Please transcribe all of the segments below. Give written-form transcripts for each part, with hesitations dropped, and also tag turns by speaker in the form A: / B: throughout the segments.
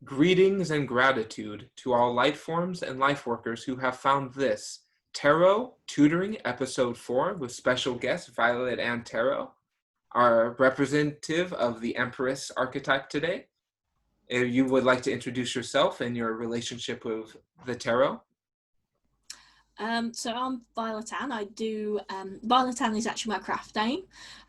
A: Greetings and gratitude to all light forms and life workers who have found this Tarot Tutoring Episode 4 with special guest Violetann Tarot, our representative of the Empress archetype today. If you would like to introduce yourself and your relationship with the tarot.
B: So I'm Violetann. Violetann is actually my craft name.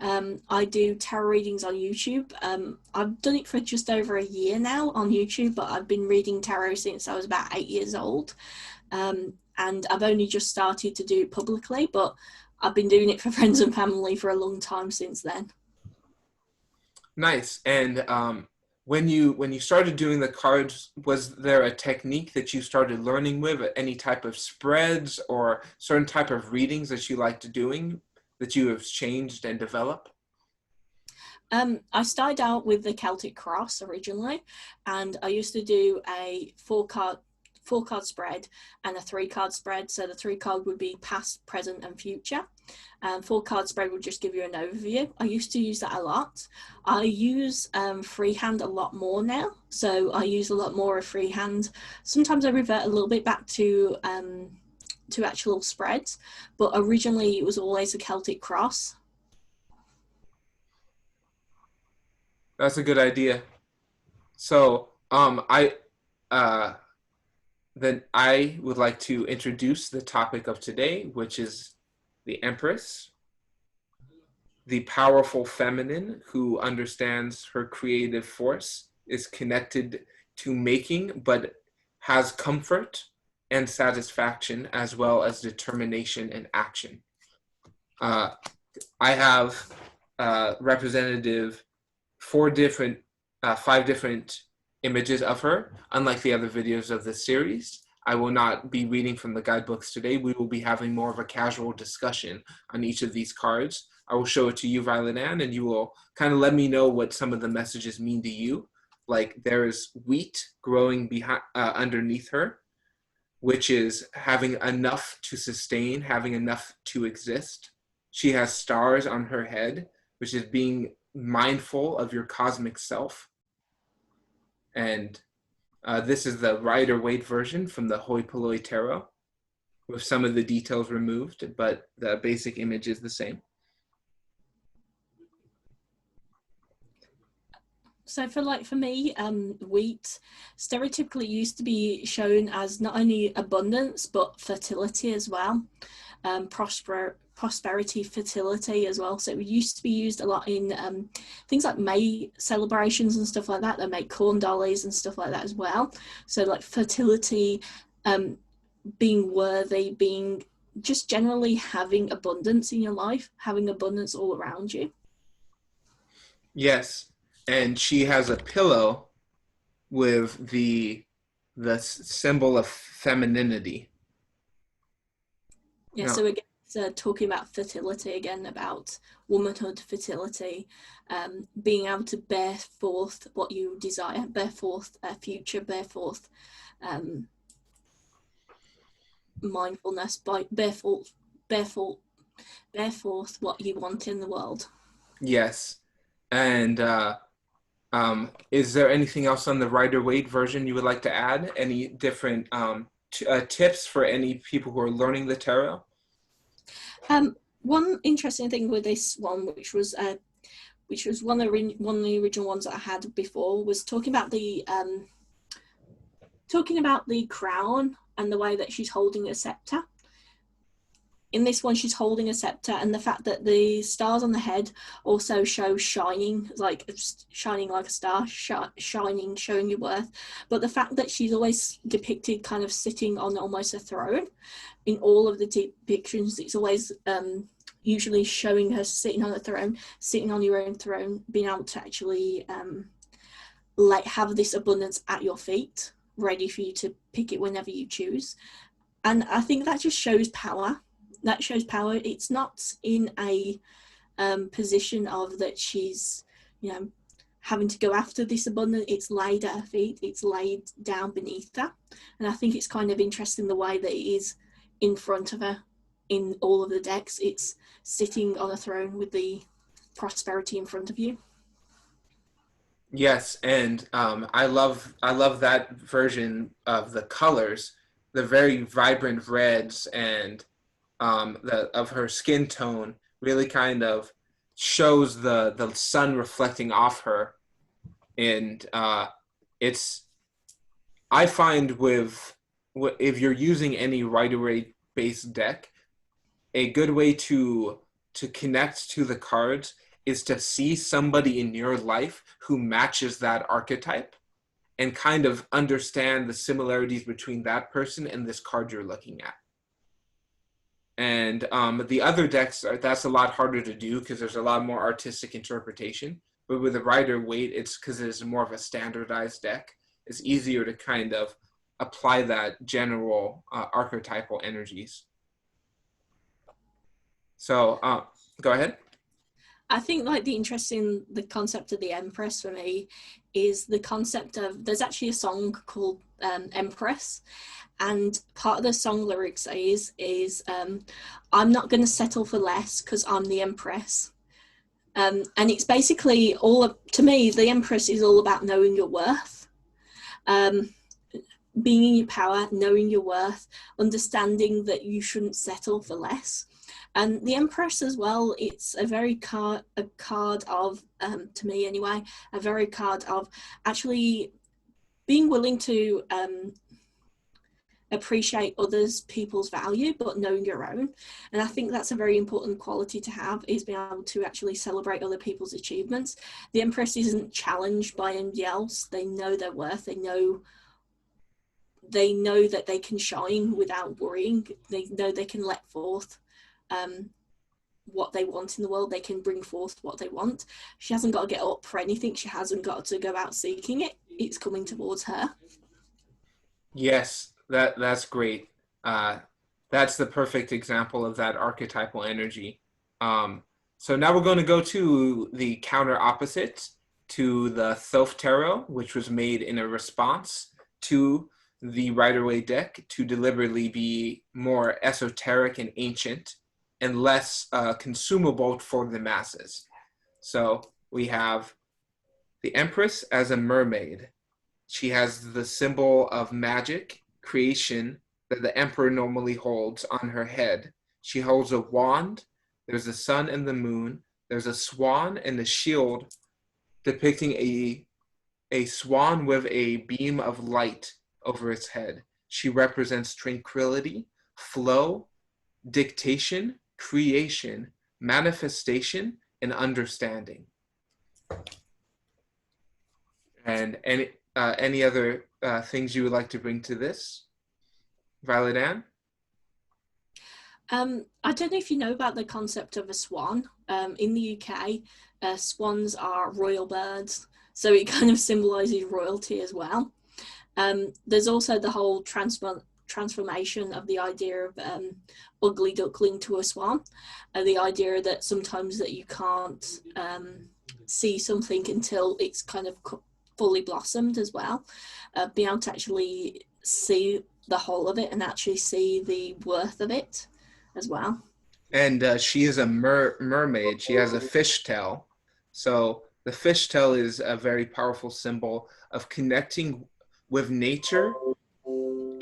B: I do tarot readings on YouTube. I've done it for just over a year now on YouTube, but I've been reading tarot since I was about 8 years old. And I've only just started to do it publicly, but I've been doing it for friends and family for a long time since then.
A: Nice. And when you started doing the cards, was there a technique that you started learning with, any type of spreads or certain type of readings that you liked doing that you have changed and developed?
B: I started out with the Celtic Cross originally, and I used to do a four card spread and a 3-card spread. So the 3-card would be past, present and future. 4-card spread would just give you an overview. I used to use that a lot. I use freehand a lot more now. So I use a lot more of freehand. Sometimes I revert a little bit back to actual spreads, but originally it was always a Celtic Cross.
A: That's a good idea. So then I would like to introduce the topic of today, which is the Empress, the powerful feminine who understands her creative force, is connected to making, but has comfort and satisfaction as well as determination and action. I have representative 5 different images of her. Unlike the other videos of this series, I will not be reading from the guidebooks today. We will be having more of a casual discussion on each of these cards. I will show it to you, Violetann, and you will kind of let me know what some of the messages mean to you. Like there is wheat growing underneath her, which is having enough to sustain, having enough to exist. She has stars on her head, which is being mindful of your cosmic self. And this is the Rider-Waite version from the Hoi Polloi Tarot, with some of the details removed, but the basic image is the same.
B: So for me, wheat stereotypically used to be shown as not only abundance, but fertility as well. Prosperity, fertility as well. So it used to be used a lot in things like May celebrations and stuff like that. They make corn dollies and stuff like that as well. So like fertility, being worthy, being just generally having abundance in your life, having abundance all around you.
A: Yes, and she has a pillow with the symbol of femininity.
B: Yeah, no. So again, talking about fertility again, about womanhood, fertility, being able to bear forth what you desire, bear forth a future, bear forth mindfulness, bear forth what you want in the world.
A: Yes, and is there anything else on the Rider-Waite version you would like to add? Any different tips for any people who are learning the tarot?
B: One interesting thing with this one, which was one of the original ones that I had before, was talking about the crown and the way that she's holding a scepter. In this one, she's holding a scepter, and the fact that the stars on the head also show shining like a star, shining, showing your worth. But the fact that she's always depicted kind of sitting on almost a throne, in all of the depictions, it's always usually showing her sitting on a throne, sitting on your own throne, being able to actually have this abundance at your feet, ready for you to pick it whenever you choose. And I think that just shows power. That shows power. It's not in a position of that she's, having to go after this abundance. It's laid at her feet. It's laid down beneath her. And I think it's kind of interesting the way that it is in front of her in all of the decks. It's sitting on a throne with the prosperity in front of you.
A: Yes, and I love that version of the colors, the very vibrant reds and the of her skin tone really kind of shows the sun reflecting off her, and it's I find with if you're using any Rider-Waite based deck, a good way to connect to the cards is to see somebody in your life who matches that archetype and kind of understand the similarities between that person and this card you're looking at. And the other decks, that's a lot harder to do because there's a lot more artistic interpretation. But with the Rider-Waite, it's because it's more of a standardized deck. It's easier to kind of apply that general archetypal energies. So go ahead.
B: I think like the interesting the concept of the Empress for me is the concept of there's actually a song called Empress, and part of the song lyrics is I'm not going to settle for less because I'm the Empress. And it's basically to me, the Empress is all about knowing your worth, um, being in your power, knowing your worth, understanding that you shouldn't settle for less. And the Empress as well, it's a card of, to me anyway, a very card of actually being willing to appreciate others people's value but knowing your own. And I think that's a very important quality to have, is being able to actually celebrate other people's achievements. The Empress isn't challenged by anybody else. They know their worth. They know that they can shine without worrying. They know they can let forth what they want in the world. They can bring forth what they want. She hasn't got to get up for anything. She hasn't got to go out seeking it. It's coming towards her.
A: Yes, that's great. Uh, that's the perfect example of that archetypal energy. So now we're going to go to the counter opposite to the Thoth Tarot, which was made in a response to the Rider-Waite deck to deliberately be more esoteric and ancient and less consumable for the masses. So we have the Empress as a mermaid. She has the symbol of magic, creation that the emperor normally holds on her head. She holds a wand. There's the sun and the moon. There's a swan and a shield depicting a swan with a beam of light over its head. She represents tranquility, flow, dictation, creation, manifestation, and understanding. And any other things you would like to bring to this, Violetann?
B: I don't know if you know about the concept of a swan. In the UK, swans are royal birds, so it kind of symbolises royalty as well. There's also the whole transformation of the idea of ugly duckling to a swan, the idea that sometimes that you can't see something until it's kind of fully blossomed as well. Being able to actually see the whole of it and actually see the worth of it as well.
A: And she is a mermaid. She has a fishtail. So the fishtail is a very powerful symbol of connecting with nature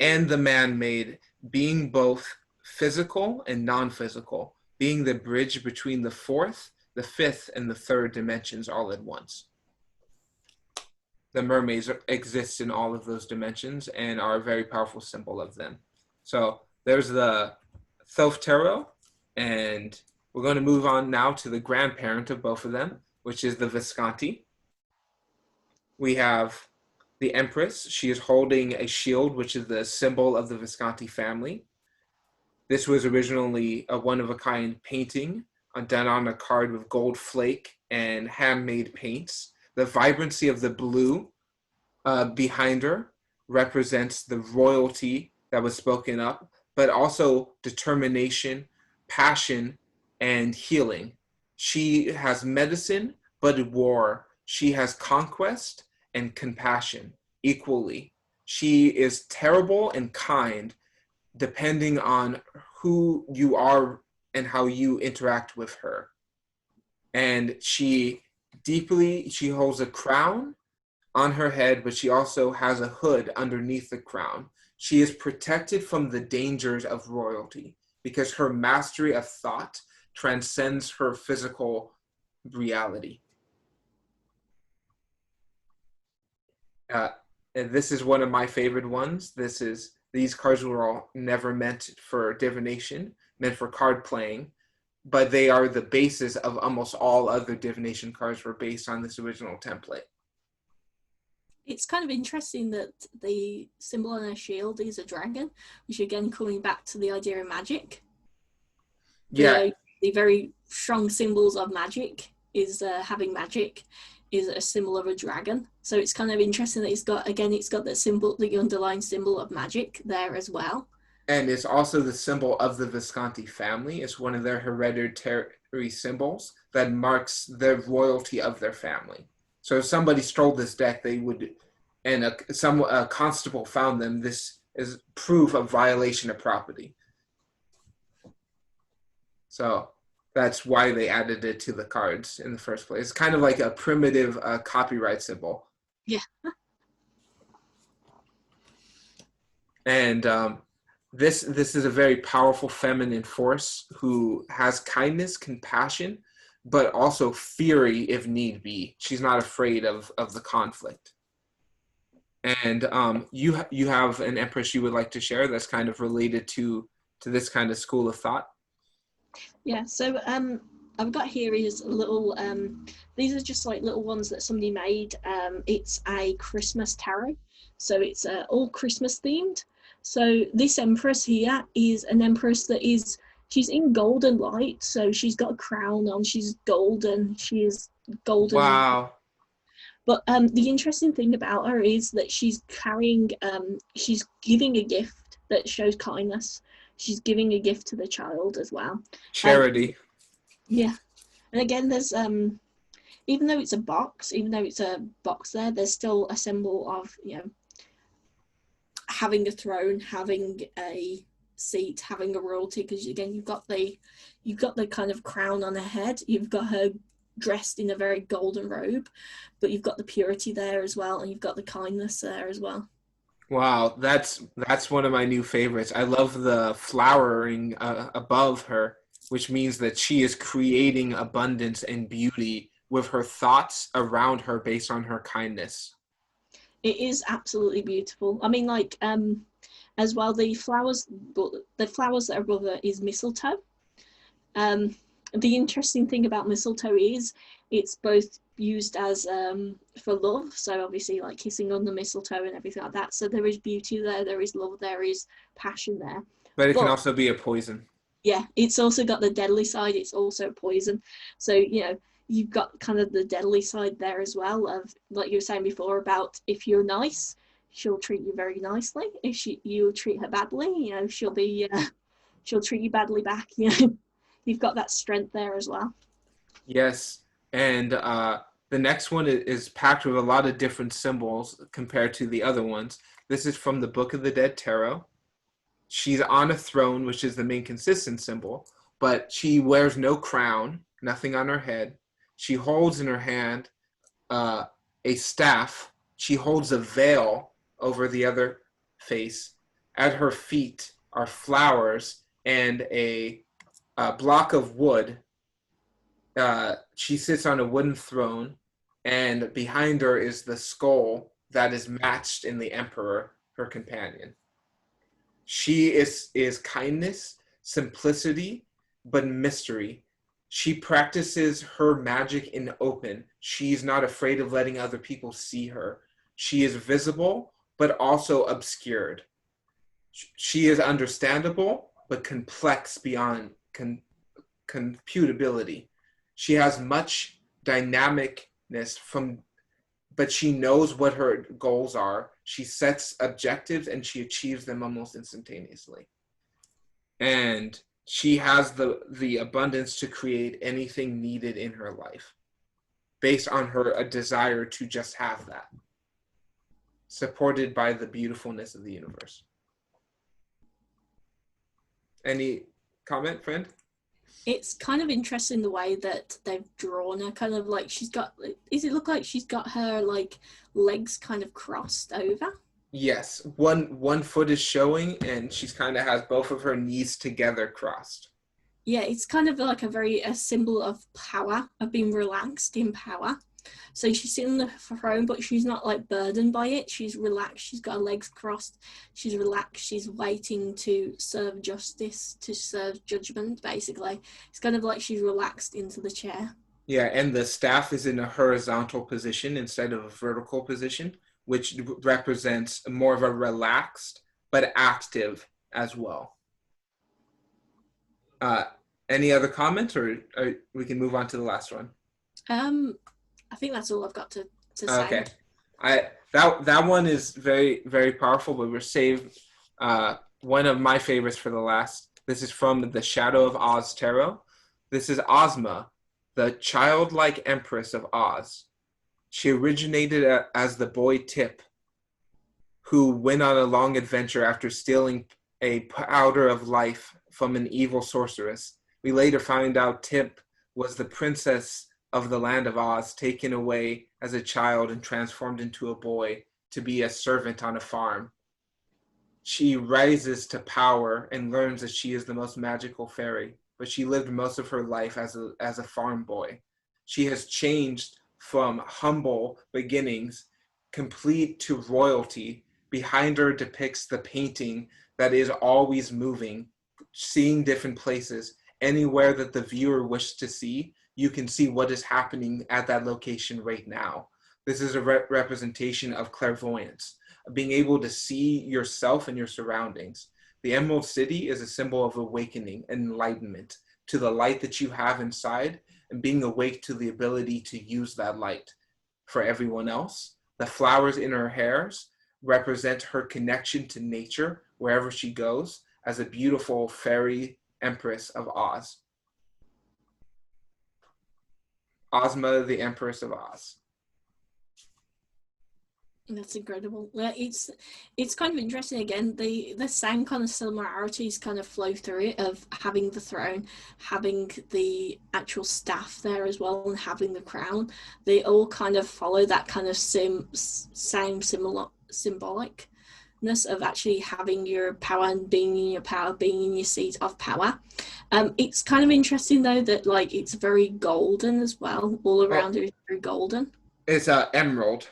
A: and the man-made, being both physical and non-physical, being the bridge between the fourth, the fifth, and the third dimensions all at once. The mermaids exist in all of those dimensions and are a very powerful symbol of them. So there's the Thoth Tarot, and we're going to move on now to the grandparent of both of them, which is the Visconti. We have the Empress. She is holding a shield, which is the symbol of the Visconti family. This was originally a one-of-a-kind painting done on a card with gold flake and handmade paints. The vibrancy of the blue behind her represents the royalty that was spoken up, but also determination, passion, and healing. She has medicine, but war. She has conquest and compassion equally. She is terrible and kind, depending on who you are and how you interact with her. And she holds a crown on her head, but she also has a hood underneath the crown. She is protected from the dangers of royalty because her mastery of thought transcends her physical reality. Uh, and this is one of my favorite ones. These cards were all never meant for divination, meant for card playing, but they are the basis of almost all other divination cards were based on this original template.
B: It's kind of interesting that the symbol on her shield is a dragon, which again coming back to the idea of magic.
A: Yeah,
B: The very strong symbols of magic is having magic is a symbol of a dragon. So it's kind of interesting that it's got that symbol, the underlying symbol of magic there as well.
A: and it's also the symbol of the Visconti family. It's one of their hereditary symbols that marks the royalty of their family. So if somebody stole this deck, they would, and a constable found them, this is proof of violation of property. So that's why they added it to the cards in the first place. It's kind of like a primitive copyright symbol.
B: Yeah.
A: And this is a very powerful feminine force who has kindness, compassion, but also fury if need be. She's not afraid of the conflict. And you have an Empress you would like to share that's kind of related to this kind of school of thought.
B: Yeah, so I've got here is a little, these are just like little ones that somebody made. It's a Christmas tarot, so it's all Christmas themed. So this Empress here is an Empress that is, she's in golden light, so she's got a crown on, she's golden, she is golden.
A: Wow.
B: But the interesting thing about her is that she's carrying, she's giving a gift that shows kindness. She's giving a gift to the child as well.
A: Charity.
B: Yeah, and again, there's even though it's a box there, there's still a symbol of, you know, having a throne, having a seat, having a royalty. Because again, you've got the kind of crown on her head. You've got her dressed in a very golden robe, but you've got the purity there as well, and you've got the kindness there as well.
A: Wow, that's one of my new favorites. I love the flowering above her, which means that she is creating abundance and beauty with her thoughts around her based on her kindness.
B: It is absolutely beautiful. I mean, like as well, the flowers that are above her is mistletoe. The interesting thing about mistletoe is it's both used as for love, so obviously like kissing on the mistletoe and everything like that. So there is beauty there, there is love, there is passion there.
A: But it can
B: But
A: also be a poison.
B: yeah, it's also got the deadly side. It's also poison. So, you know, you've got kind of the deadly side there as well of, like you were saying before, about if you're nice, she'll treat you very nicely. If you treat her badly, you know, she'll treat you badly back. You know, you've got that strength there as well.
A: Yes, and the next one is packed with a lot of different symbols compared to the other ones. This is from the Book of the Dead Tarot. She's on a throne, which is the main consistent symbol, but she wears no crown, nothing on her head. She holds in her hand a staff. She holds a veil over the other face. At her feet are flowers and a block of wood. She sits on a wooden throne, and behind her is the skull that is matched in the Emperor, her companion. She is kindness, simplicity, but mystery. She practices her magic in open. She's not afraid of letting other people see her. She is visible, but also obscured. She is understandable, but complex beyond computability. She has much dynamicness but she knows what her goals are. She sets objectives and she achieves them almost instantaneously. And she has the abundance to create anything needed in her life based on a desire to just have that, supported by the beautifulness of the universe. Any comment, friend?
B: It's kind of interesting the way that they've drawn her, kind of like she's got, does it look like she's got her like legs kind of crossed over?
A: Yes, one foot is showing, and she's kind of has both of her knees together crossed.
B: Yeah, it's kind of like a symbol of power, of being relaxed in power. So she's sitting on the throne, but she's not like burdened by it. She's relaxed. She's got her legs crossed. She's relaxed. She's waiting to serve justice, to serve judgment, basically. It's kind of like she's relaxed into the chair.
A: Yeah, and the staff is in a horizontal position instead of a vertical position, which represents more of a relaxed but active as well. Uh, any other comments, or we can move on to the last one?
B: I think that's all I've got to say.
A: Okay, that one is very very powerful, but we're saved one of my favorites for the last. This is from the Shadow of Oz Tarot. This is Ozma, the childlike Empress of Oz. She originated as the boy Tip, who went on a long adventure after stealing a powder of life from an evil sorceress. We later find out Tip was the princess of the land of Oz, taken away as a child and transformed into a boy to be a servant on a farm. She rises to power and learns that she is the most magical fairy, but she lived most of her life as a farm boy. She has changed from humble beginnings, complete to royalty. Behind her depicts the painting that is always moving, seeing different places. Anywhere that the viewer wishes to see, you can see what is happening at that location right now. This is a representation of clairvoyance, being able to see yourself and your surroundings. The Emerald City is a symbol of awakening and enlightenment to the light that you have inside, and being awake to the ability to use that light for everyone else. The flowers in her hairs represent her connection to nature wherever she goes as a beautiful fairy Empress of Oz. Ozma, the Empress of Oz.
B: That's incredible. Yeah, it's kind of interesting again. The same kind of similarities kind of flow through it, of having the throne, having the actual staff there as well, and having the crown. They all kind of follow that kind of same similar symbolicness of actually having your power and being in your power, being in your seat of power. It's kind of interesting though that like it's very golden as well. All
A: Oh,
B: around it is very golden.
A: it's emerald.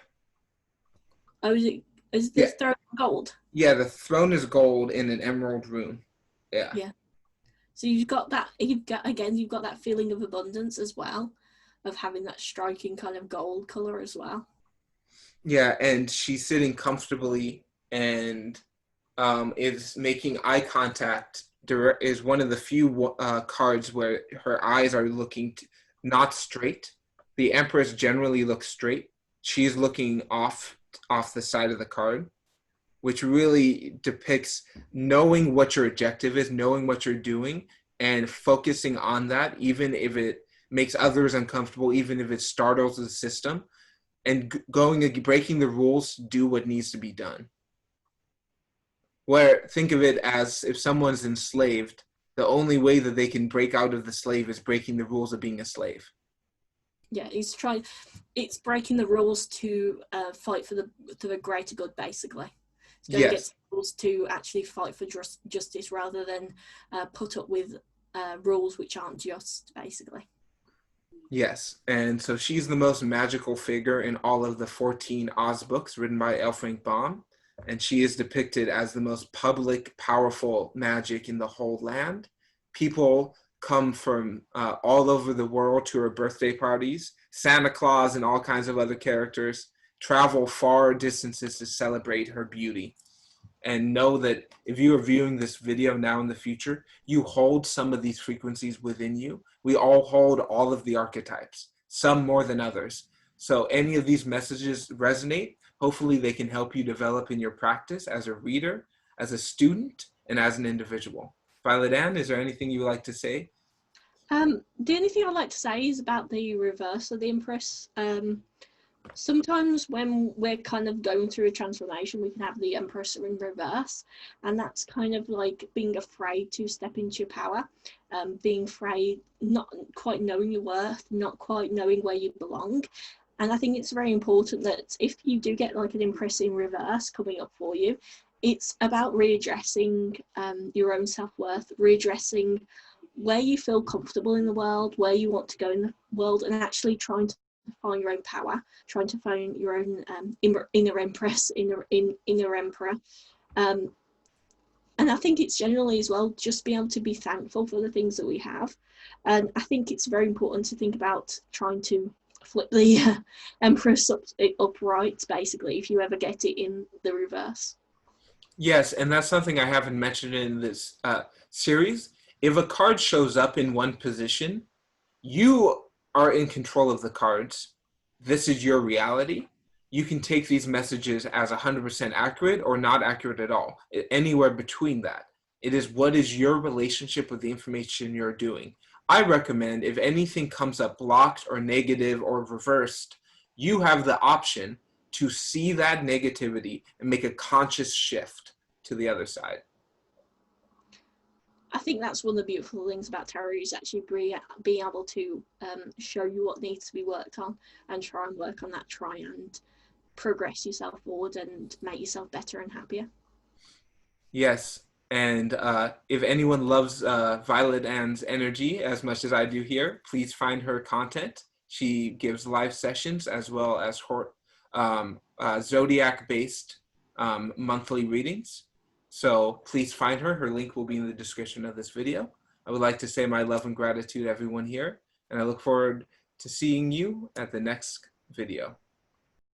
B: Oh, is
A: Yeah,
B: this throne gold?
A: yeah. The throne is gold in an emerald room. Yeah.
B: Yeah. So you've got that. You've got that feeling of abundance as well, of having that striking kind of gold color as well.
A: Yeah, and she's sitting comfortably and is making eye contact. Is one of the few cards where her eyes are looking not straight. The Empress generally looks straight. She's looking off the side of the card, which really depicts knowing what your objective is, knowing what you're doing, and focusing on that, even if it makes others uncomfortable, even if it startles the system, and going and breaking the rules, do what needs to be done. Where think of it as if someone's enslaved, the only way that they can break out of the slave is breaking the rules of being a slave.
B: Yeah, it's breaking the rules to fight for the greater good, basically. It's going
A: Yes.
B: against rules to actually fight for justice rather than put up with rules which aren't just, basically.
A: Yes, and so she's the most magical figure in all of the 14 Oz books written by L. Frank Baum, and she is depicted as the most public, powerful magic in the whole land. People come from all over the world to her birthday parties. Santa Claus and all kinds of other characters travel far distances to celebrate her beauty. And know that if you are viewing this video now in the future, you hold some of these frequencies within you. We all hold all of the archetypes, some more than others. So any of these messages resonate. Hopefully they can help you develop in your practice as a reader, as a student, and as an individual. Violetann, is there anything you would like to say?
B: The only thing I'd like to say is about the reverse of the Empress. Sometimes when we're kind of going through a transformation, we can have the Empress in reverse, and that's kind of like being afraid to step into your power, being afraid, not quite knowing your worth, not quite knowing where you belong. And I think it's very important that if you do get like an Empress in reverse coming up for you, it's about readdressing your own self-worth, readdressing where you feel comfortable in the world, where you want to go in the world, and actually trying to find your own power, trying to find your own inner Empress, inner Emperor. Um, and I think it's generally as well just being able to be thankful for the things that we have. And I think it's very important to think about trying to flip the Empress upright, basically, if you ever get it in the reverse.
A: Yes, and that's something I haven't mentioned in this series. If a card shows up in one position, you are in control of the cards. This is your reality. You can take these messages as 100% accurate or not accurate at all, anywhere between that. It is what is your relationship with the information you're doing. I recommend if anything comes up blocked or negative or reversed, you have the option to see that negativity and make a conscious shift to the other side.
B: I think that's one of the beautiful things about tarot is actually being able to show you what needs to be worked on and try and work on that, try and progress yourself forward and make yourself better and happier.
A: Yes, and if anyone loves Violetann's energy as much as I do here, please find her content. She gives live sessions as well as zodiac-based monthly readings. So please find her. Her link will be in the description of this video. I would like to say my love and gratitude to everyone here, and I look forward to seeing you at the next video.